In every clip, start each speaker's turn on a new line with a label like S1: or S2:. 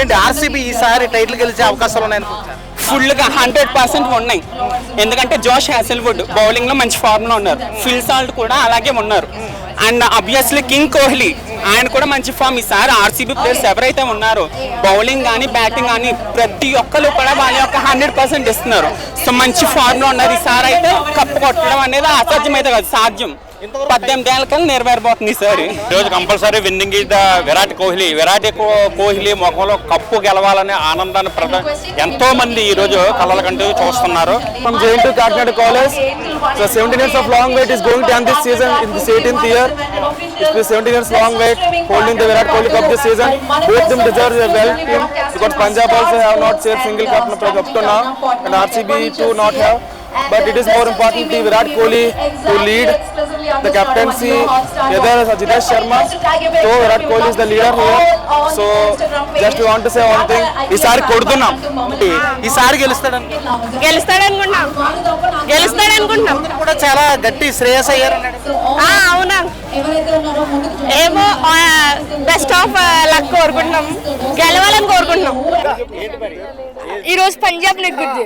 S1: ఏంటి ఆర్సీబీ ఈసారి టైటిల్ గెలిచే అవకాశాలు ఉన్నాయనుకుంటున్నారు?
S2: ఫుల్గా 100% ఉన్నాయి. ఎందుకంటే జోష్ హ్యాసెల్వుడ్ బౌలింగ్లో మంచి ఫార్మ్లో ఉన్నారు. ఫిల్ సాల్ట్ కూడా అలాగే ఉన్నారు. అండ్ అబ్వియస్లీ కింగ్ కోహ్లీ ఆయన కూడా మంచి ఫామ్. ఈసారి ఆర్సీబీ ప్లేయర్స్ ఎవరైతే ఉన్నారో బౌలింగ్ కానీ బ్యాటింగ్ కానీ ప్రతి ఒక్కరు కూడా వాళ్ళ యొక్క 100% ఇస్తున్నారు. సో మంచి ఫార్మ్లో ఉన్నారు. ఈసారి అయితే కప్పు కొట్టడం అనేది అసాధ్యం అయితే కాదు, సాధ్యం. 18 ఏళ్ళకల్లా నెరవేరబోతుంది సార్.
S3: ఈరోజు compulsory winnowing is the Virat Kohli ముఖంలో కప్పు గెలవాలనే ఆనందాన్ని ఎంతో మంది ఈ రోజు కళ్ళ కంటూ చూస్తున్నారు.
S4: From Jain to Kakinada College, so 17 years of long wait is going to end this season in this 18th year. It's been 17 years long wait holding the Virat Kohli Cup this season. Both them deserve a well team because Punjab also have not shared single cup up to now and RCB too not have. But it is more important to Virat Kohli to lead the captaincy, whether Jitesh Sharma. So Virat Kohli is the leader here. So just we want to say one thing.
S1: ఈసారి కొడుతున్నాం, ఈసారి గెలుస్తాడనుకుంటున్నాం కూడా చాలా గట్టి శ్రేయస్ అయ్యారు.
S5: అవునా, ఏమో best of luck కోరుకుంటున్నాం, గెలవాలని కోరుకుంటున్నాం. ఈ రోజు పంజాబ్ నెగ్గుద్ది,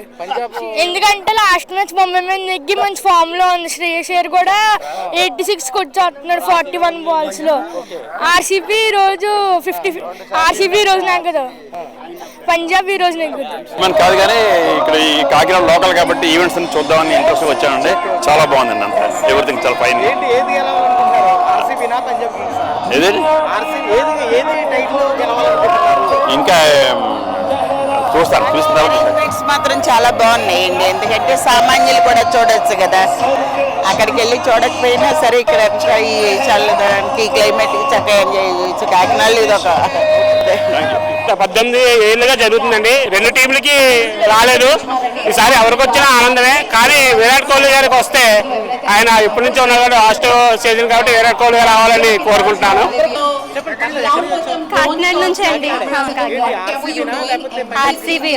S5: ఎందుకంటే లాస్ట్ మ్యాచ్ ముంబై మీద నెగ్గి మంచి ఫామ్ లో ఉంది. శ్రేయస్ అయ్యర్ కూడా 86 కొట్టున్నాడు 41 బాల్స్ లో. ఆర్సీబీ రోజు 50, ఆర్సీబీ రోజు నెగ్గదు, పంజాబ్ ఈ రోజు నెగ్గుద్ది.
S3: మనం కాదు కానీ ఇక్కడ ఈ కాకినాడ లోకల్ కాబట్టి ఈవెంట్స్ చూద్దామని ఇంట్రెస్ట్ వచ్చానండి. చాలా బాగుందండి, అంతా ఎవ్రీథింగ్ చాలా ఫైన్. ఇంకా చూస్తాను
S6: మాత్రం చాలా బాగున్నాయండి. ఎందుకంటే సామాన్యులు కూడా చూడొచ్చు కదా, అక్కడికి వెళ్ళి చూడకపోయినా సరే ఇక్కడ ఈ చల్లదానికి క్లైమేట్కి చక్కగా ఎంజాయ్ చేయొచ్చు. కాకినాడలో ఇది ఒక
S7: 18 ఏళ్ళుగా జరుగుతుందండి. 2 టీంలకి రాలేదు. ఈసారి ఎవరికి వచ్చినా ఆనందమే. కానీ విరాట్ కోహ్లీ గారికి వస్తే ఆయన ఇప్పటి నుంచి ఉన్నాడు లాస్ట్ సీజన్ కాబట్టి విరాట్ కోహ్లీ గారు రావాలని కోరుకుంటున్నాను.
S5: కాకినాడ నుంచి అండి. RCB,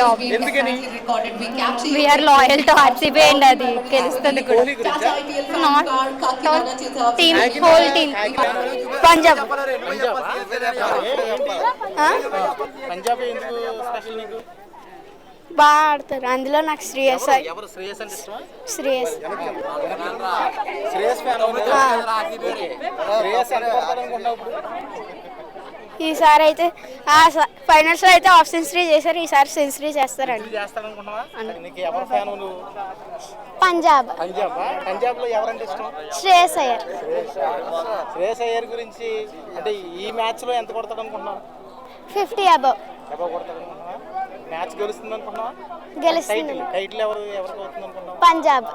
S5: we are loyal to RCB and అది గెలుస్తుంది కూడా. Team, whole team. పంజాబ్ బాగా ఆడతారు, అందులో నాకు శ్రేయస్ ఈసారి అయితే ఫైనల్స్ లో అయితే హాఫ్ సెంచరీ చేశారు, ఈసారి సెంచరీ చేస్తారండి. పంజాబ్
S1: లో ఎవరంటే ఇష్టం?
S5: శ్రేయస్ అయ్యర్.
S1: శ్రేయస్ అయ్యర్ గురించి అంటే ఈ మ్యాచ్ లో ఎంత కొడతాడు అనుకుంటున్నావు?
S5: 50 అబవ్.
S1: మ్యాచ్ గెలుస్తుంది అనుకుంటున్నావా?
S5: గెలుస్తుంది.
S1: టైటిల్ ఎవరికి అవుతుంది అనుకుంటున్నావు?
S5: పంజాబ్.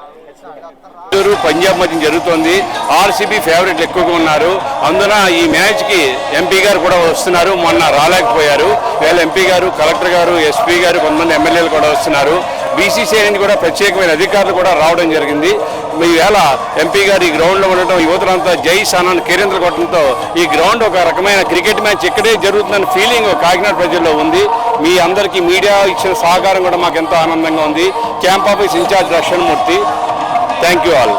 S3: పంజాబ్ మధ్య జరుగుతోంది. ఆర్సీబీ ఫేవరెట్లు ఎక్కువగా ఉన్నారు. అందున ఈ మ్యాచ్ కి ఎంపీ గారు కూడా వస్తున్నారు. మొన్న రాలేకపోయారు. వీళ్ళ ఎంపీ గారు, కలెక్టర్ గారు, ఎస్పీ గారు, కొంతమంది ఎమ్మెల్యేలు కూడా వస్తున్నారు. బీసీసీఐ నుంచి కూడా ప్రత్యేకమైన అధికారులు కూడా రావడం జరిగింది. ఈవేళ ఎంపీ గారు ఈ గ్రౌండ్లో ఉండటం, యువతలంతా జై సానాన్ని కేరింతలు కొట్టడంతో ఈ గ్రౌండ్ ఒక రకమైన క్రికెట్ మ్యాచ్ ఇక్కడే జరుగుతుందన్న ఫీలింగ్ కాకినాడ ప్రజల్లో ఉంది. మీ అందరికీ మీడియా ఇచ్చిన సహకారం కూడా మాకు ఎంతో ఆనందంగా ఉంది. Camp office in-charge Rakshanamurthy, thank you all.